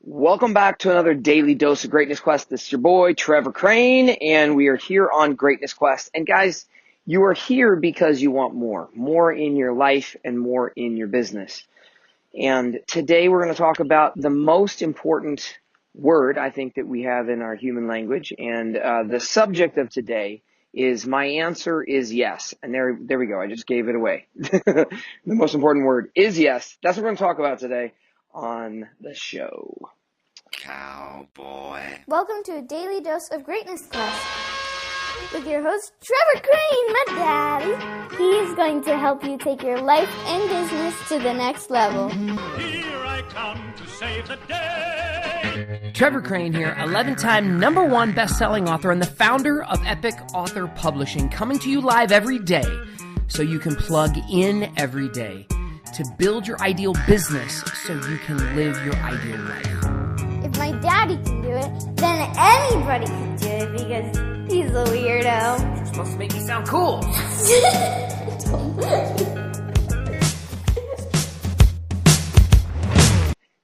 Welcome back to another daily dose of Greatness Quest. This is your boy, Trevor Crane, and we are here on Greatness Quest. And guys, you are here because you want more in your life and more in your business. And today we're going to talk about the most important word I think that we have in our human language. And the subject of today is my answer is yes. And there we go. I just gave it away. The most important word is yes. That's what we're going to talk about today on the show. Cowboy. Welcome to a daily dose of Greatness Quest with your host, Trevor Crane, my daddy. He's going to help you take your life and business to the next level. Here I come to save the day. Trevor Crane here, 11-time #1 best-selling author and the founder of Epic Author Publishing, coming to you live every day so you can plug in every day to build your ideal business so you can live your ideal life. If my daddy can do it, then anybody can do it because he's a weirdo. You're supposed to make me sound cool.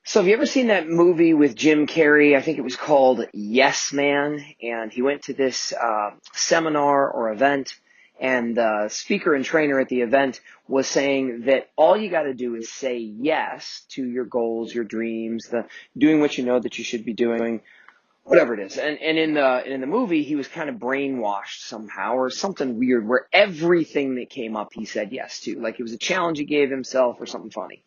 So have you ever seen that movie with Jim Carrey? I think it was called Yes Man. And he went to this seminar or event, and the speaker and trainer at the event was saying that all you got to do is say yes to your goals, your dreams, doing what you know that you should be doing, whatever it is. And in the movie, he was kind of brainwashed somehow or something weird where everything that came up he said yes to. Like it was a challenge he gave himself or something funny.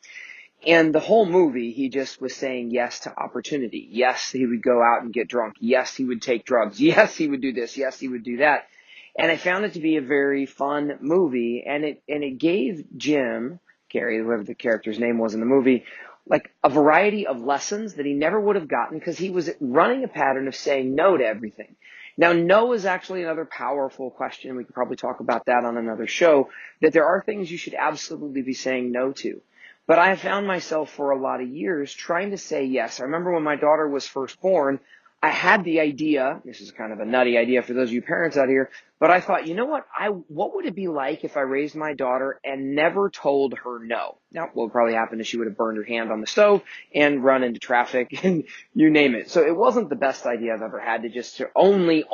And the whole movie, he just was saying yes to opportunity. Yes, he would go out and get drunk. Yes, he would take drugs. Yes, he would do this. Yes, he would do that. And I found it to be a very fun movie, and it gave Jim Carrey, whoever the character's name was in the movie, like a variety of lessons that he never would have gotten because he was running a pattern of saying no to everything. Now, no is actually another powerful question. We could probably talk about that on another show, that there are things you should absolutely be saying no to. But I have found myself for a lot of years trying to say yes. I remember when my daughter was first born, I had the idea, this is kind of a nutty idea for those of you parents out here, but I thought, you know what, what would it be like if I raised my daughter and never told her no? Now, what would probably happen is she would have burned her hand on the stove and run into traffic and you name it. So it wasn't the best idea I've ever had to only,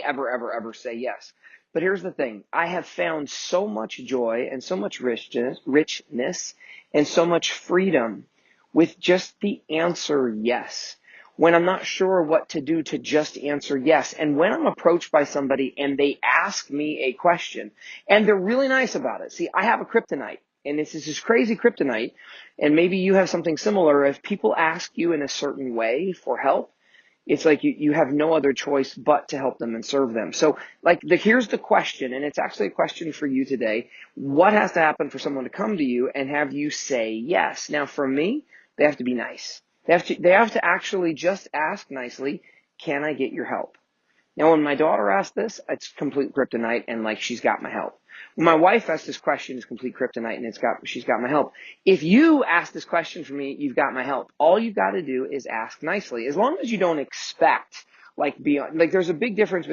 ever say yes. But here's the thing. I have found so much joy and so much richness and so much freedom with just the answer yes. When I'm not sure what to do to just answer yes. And when I'm approached by somebody and they ask me a question and they're really nice about it. See, I have a kryptonite and this is this crazy kryptonite, and maybe you have something similar. If people ask you in a certain way for help, it's like you have no other choice but to help them and serve them. So here's the question, and it's actually a question for you today. What has to happen for someone to come to you and have you say yes? Now for me, they have to be nice. They have to actually just ask nicely, can I get your help? Now when my daughter asked this, it's complete kryptonite and she's got my help. When my wife asked this question, it's complete kryptonite and she's got my help. If you ask this question for me, you've got my help. All you've got to do is ask nicely. As long as you don't expect there's a big difference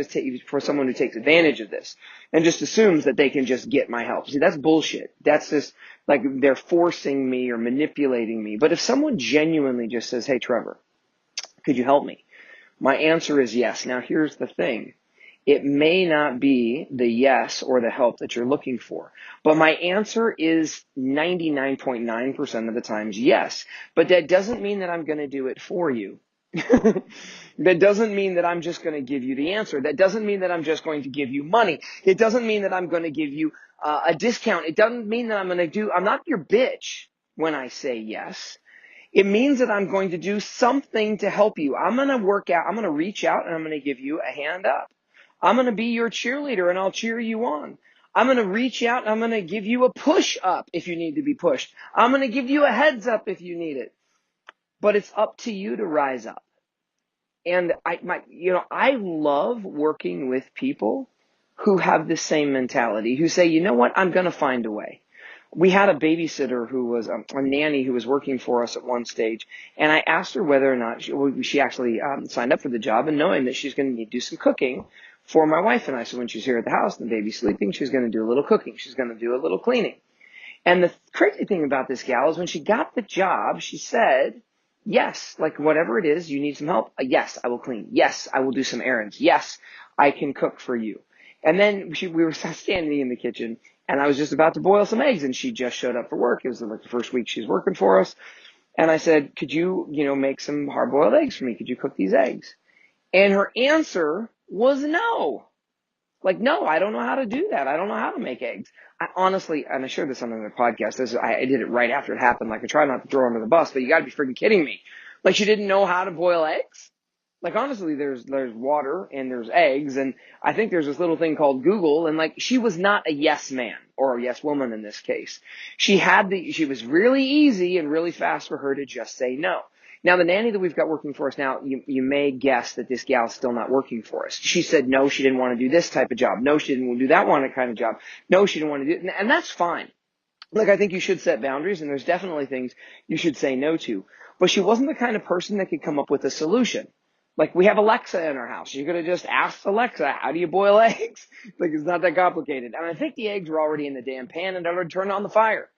for someone who takes advantage of this and just assumes that they can just get my help. See, that's bullshit. That's just they're forcing me or manipulating me. But if someone genuinely just says, hey, Trevor, could you help me? My answer is yes. Now, here's the thing. It may not be the yes or the help that you're looking for, but my answer is 99.9% of the times yes. But that doesn't mean that I'm going to do it for you. That doesn't mean that I'm just going to give you the answer. That doesn't mean that I'm just going to give you money. It doesn't mean that I'm going to give you a discount. It doesn't mean that I'm not your bitch when I say yes. It means that I'm going to do something to help you. I'm going to work out. I'm going to reach out and I'm going to give you a hand up. I'm going to be your cheerleader and I'll cheer you on. I'm going to reach out and I'm going to give you a push up if you need to be pushed. I'm going to give you a heads up if you need it. But it's up to you to rise up. And I love working with people who have the same mentality, who say, you know what, I'm going to find a way. We had a babysitter who was a nanny who was working for us at one stage, and I asked her whether or not she actually signed up for the job, and knowing that she's going to need to do some cooking for my wife and I. So when she's here at the house and the baby's sleeping, she's going to do a little cooking. She's going to do a little cleaning. And the crazy thing about this gal is when she got the job, she said, Yes, like whatever it is, you need some help. Yes, I will clean. Yes, I will do some errands. Yes, I can cook for you. And then we were standing in the kitchen, and I was just about to boil some eggs, and she just showed up for work. It was like the first week she's working for us. And I said, could you, make some hard-boiled eggs for me? Could you cook these eggs? And her answer was no. Like, no, I don't know how to do that. I don't know how to make eggs. I honestly, and I shared this on another podcast. I did it right after it happened. Like, I try not to throw her under the bus, but you got to be freaking kidding me. Like, she didn't know how to boil eggs. Like, honestly, there's water and there's eggs, and I think there's this little thing called Google, and like, she was not a yes man or a yes woman in this case. She was really easy and really fast for her to just say no. Now, the nanny that we've got working for us now, you may guess that this gal's still not working for us. She said no, she didn't want to do this type of job. No, she didn't want to do that one kind of job. No, she didn't want to do it. And that's fine. Like, I think you should set boundaries, and there's definitely things you should say no to. But she wasn't the kind of person that could come up with a solution. Like, we have Alexa in our house. You could have just asked Alexa, how do you boil eggs? Like, it's not that complicated. And I think the eggs were already in the damn pan and I'd already turned on the fire.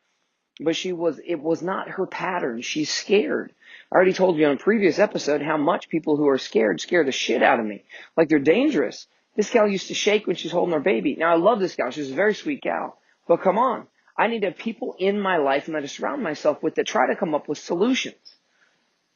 But it was not her pattern. She's scared. I already told you on a previous episode how much people who are scared scare the shit out of me. Like, they're dangerous. This gal used to shake when she's holding her baby. Now, I love this gal. She's a very sweet gal. But come on. I need to have people in my life and that I surround myself with that try to come up with solutions.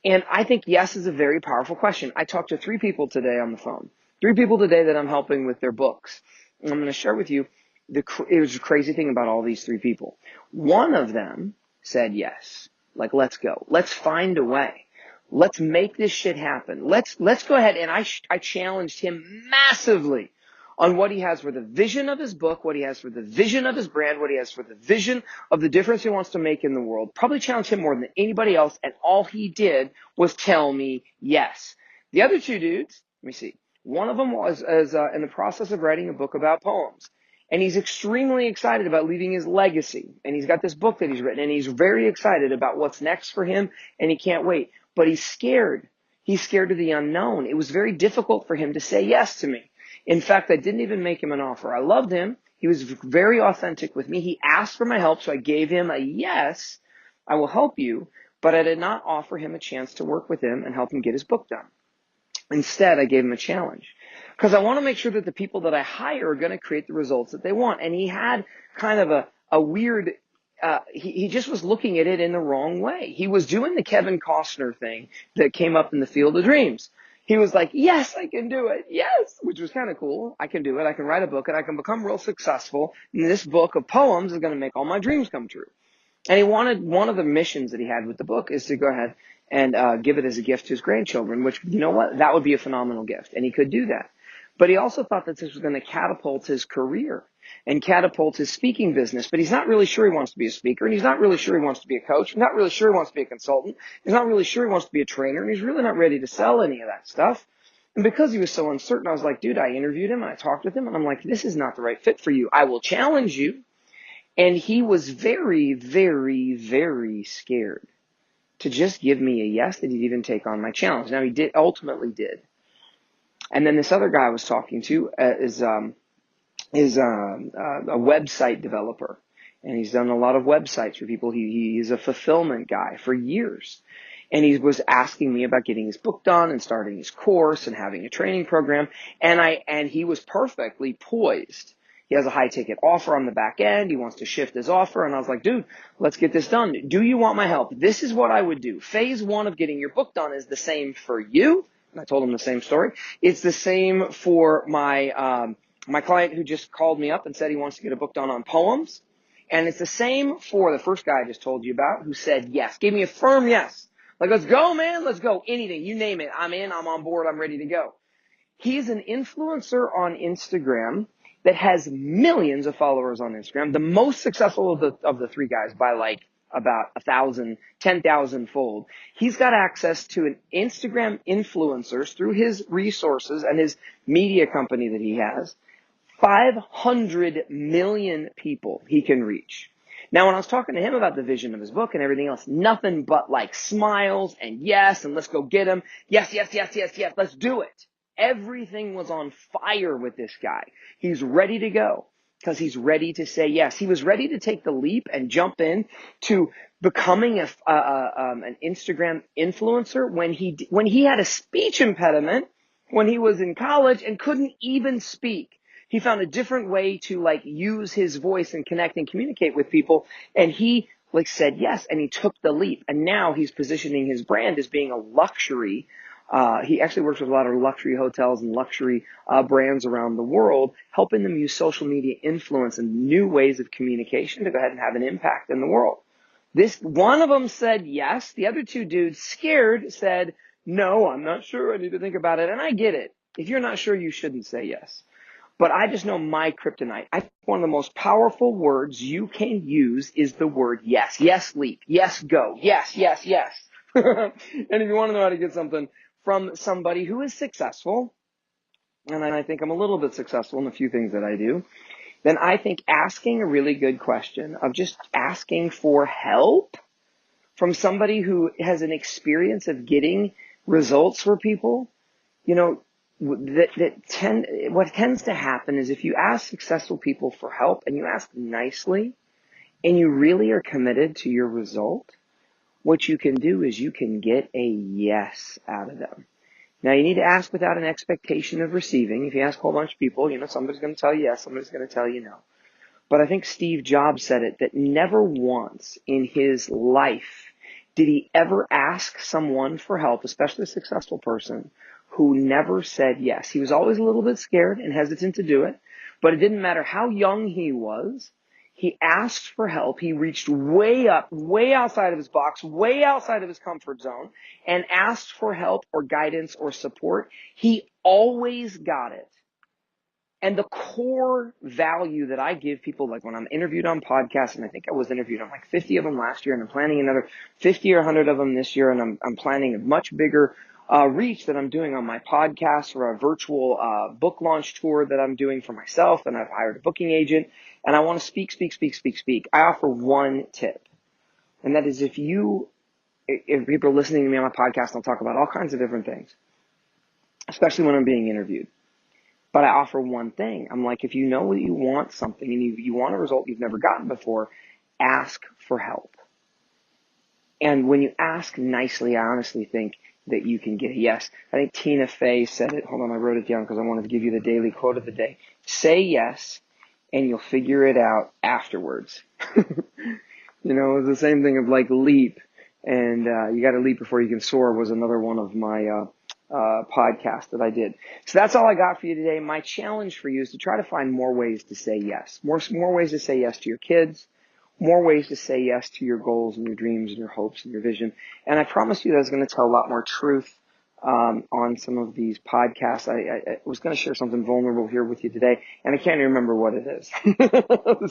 And I think yes is a very powerful question. I talked to 3 people today on the phone. 3 people today that I'm helping with their books. And I'm going to share with you it was a crazy thing about all these 3 people. One of them said yes. Like, let's go. Let's find a way. Let's make this shit happen. Let's go ahead. And I challenged him massively on what he has for the vision of his book, what he has for the vision of his brand, what he has for the vision of the difference he wants to make in the world. Probably challenged him more than anybody else, and all he did was tell me yes. The other 2 dudes, let me see. One of them was in the process of writing a book about poems. And he's extremely excited about leaving his legacy. And he's got this book that he's written, and he's very excited about what's next for him, and he can't wait. But he's scared. He's scared of the unknown. It was very difficult for him to say yes to me. In fact, I didn't even make him an offer. I loved him. He was very authentic with me. He asked for my help, so I gave him a yes, I will help you, but I did not offer him a chance to work with him and help him get his book done. Instead, I gave him a challenge because I want to make sure that the people that I hire are going to create the results that they want. And he had kind of a weird, he just was looking at it in the wrong way. He was doing the Kevin Costner thing that came up in the Field of Dreams. He was like, yes, I can do it. Yes, which was kind of cool. I can do it. I can write a book and I can become real successful. And this book of poems is going to make all my dreams come true. And he wanted, one of the missions that he had with the book is to go ahead and give it as a gift to his grandchildren, which, you know what, that would be a phenomenal gift. And he could do that. But he also thought that this was going to catapult his career and catapult his speaking business. But he's not really sure he wants to be a speaker, and he's not really sure he wants to be a coach. He's not really sure he wants to be a consultant. He's not really sure he wants to be a trainer, and he's really not ready to sell any of that stuff. And because he was so uncertain, I was like, dude, I interviewed him and I talked with him, and I'm like, this is not the right fit for you. I will challenge you. And he was very, very, very scared to just give me a yes that he'd even take on my challenge. Now, he ultimately did. And then this other guy I was talking to is a website developer. And he's done a lot of websites for people. He's a fulfillment guy for years. And he was asking me about getting his book done and starting his course and having a training program. And he was perfectly poised. He has a high ticket offer on the back end. He wants to shift his offer. And I was like, dude, let's get this done. Do you want my help? This is what I would do. Phase 1 of getting your book done is the same for you. And I told him the same story. It's the same for my client who just called me up and said he wants to get a book done on poems. And it's the same for the first guy I just told you about who said yes, gave me a firm yes. Like, let's go, man. Let's go. Anything. You name it. I'm in. I'm on board. I'm ready to go. He's an influencer on Instagram that has millions of followers on Instagram, the most successful of the 3 guys by like about 1,000, 10,000 fold. He's got access to an Instagram influencers through his resources and his media company that he has. 500 million people he can reach. Now, when I was talking to him about the vision of his book and everything else, nothing but like smiles and yes, and let's go get him. Yes, yes, yes, yes, yes, let's do it. Everything was on fire with this guy. He's ready to go. because he's ready to say yes. He was ready to take the leap and jump in to becoming an Instagram influencer when he had a speech impediment when he was in college and couldn't even speak. He found a different way to use his voice and connect and communicate with people, and he said yes, and he took the leap, and now he's positioning his brand as being a luxury. He actually works with a lot of luxury hotels and luxury brands around the world, helping them use social media influence and new ways of communication to go ahead and have an impact in the world. One of them said yes. The other two dudes, scared, said, no, I'm not sure. I need to think about it. And I get it. If you're not sure, you shouldn't say yes. But I just know my kryptonite. I think one of the most powerful words you can use is the word yes. Yes, leap. Yes, go. Yes, yes, yes. And if you want to know how to get something from somebody who is successful, and I think I'm a little bit successful in a few things that I do, then I think asking a really good question of just asking for help from somebody who has an experience of getting results for people, what tends to happen is if you ask successful people for help and you ask nicely and you really are committed to your result, what you can do is you can get a yes out of them. Now, you need to ask without an expectation of receiving. If you ask a whole bunch of people, somebody's going to tell you yes, somebody's going to tell you no. But I think Steve Jobs said it, that never once in his life did he ever ask someone for help, especially a successful person, who never said yes. He was always a little bit scared and hesitant to do it, but it didn't matter how young he was. He asked for help. He reached way up, way outside of his box, way outside of his comfort zone, and asked for help or guidance or support. He always got it. And the core value that I give people, like when I'm interviewed on podcasts, and I think I was interviewed on 50 of them last year, and I'm planning another 50 or 100 of them this year, and I'm planning a much bigger reach that I'm doing on my podcast, or a virtual book launch tour that I'm doing for myself, and I've hired a booking agent, and I want to speak. I offer one tip, and that is if people are listening to me on my podcast, I'll talk about all kinds of different things, especially when I'm being interviewed. But I offer one thing. I'm like, if you know that you want something and you want a result you've never gotten before, ask for help. And when you ask nicely, I honestly think that you can get a yes. I think Tina Fey said it. Hold on, I wrote it down because I wanted to give you the daily quote of the day. Say yes, and you'll figure it out afterwards. It's the same thing of leap, and you got to leap before you can soar was another one of my podcast that I did. So that's all I got for you today. My challenge for you is to try to find more ways to say yes. More ways to say yes to your kids, more ways to say yes to your goals and your dreams and your hopes and your vision. And I promise you that I was going to tell a lot more truth on some of these podcasts. I was going to share something vulnerable here with you today, and I can't even remember what it is.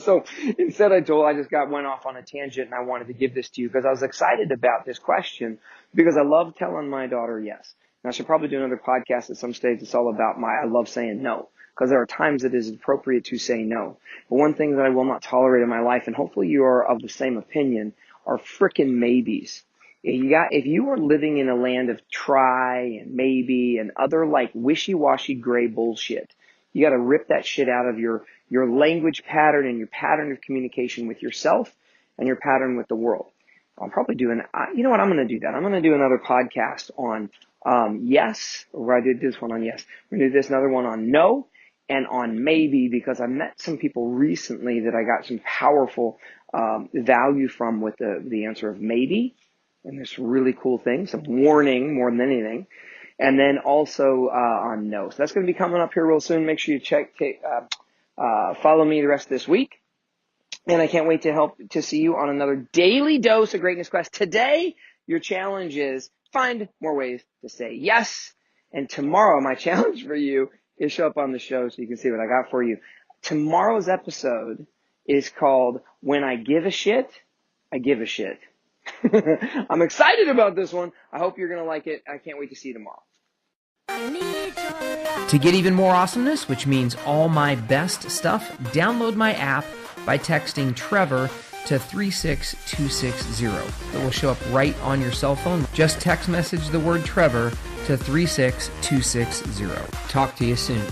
So instead I just went off on a tangent, and I wanted to give this to you because I was excited about this question because I love telling my daughter yes. And I should probably do another podcast at some stage that's all about I love saying no, because there are times it is appropriate to say no. But one thing that I will not tolerate in my life, and hopefully you are of the same opinion, are frickin' maybes. If you are living in a land of try and maybe and other wishy-washy gray bullshit, you got to rip that shit out of your language pattern and your pattern of communication with yourself and your pattern with the world. I'll probably do you know what, I'm going to do that. I'm going to do another podcast on yes, or I did this one on yes. We're going to do another one on no and on maybe, because I met some people recently that I got some powerful value from with the answer of maybe. And there's really cool things, some warning more than anything. And then also on no. So that's going to be coming up here real soon. Make sure you follow me the rest of this week. And I can't wait to see you on another daily dose of Greatness Quest. Today, your challenge is find more ways to say yes. And tomorrow, my challenge for you is show up on the show so you can see what I got for you. Tomorrow's episode is called When I Give a Shit, I Give a Shit. I'm excited about this one. I hope you're going to like it. I can't wait to see you tomorrow. To get even more awesomeness, which means all my best stuff, download my app by texting Trevor to 36260. It will show up right on your cell phone. Just text message the word Trevor to 36260. Talk to you soon.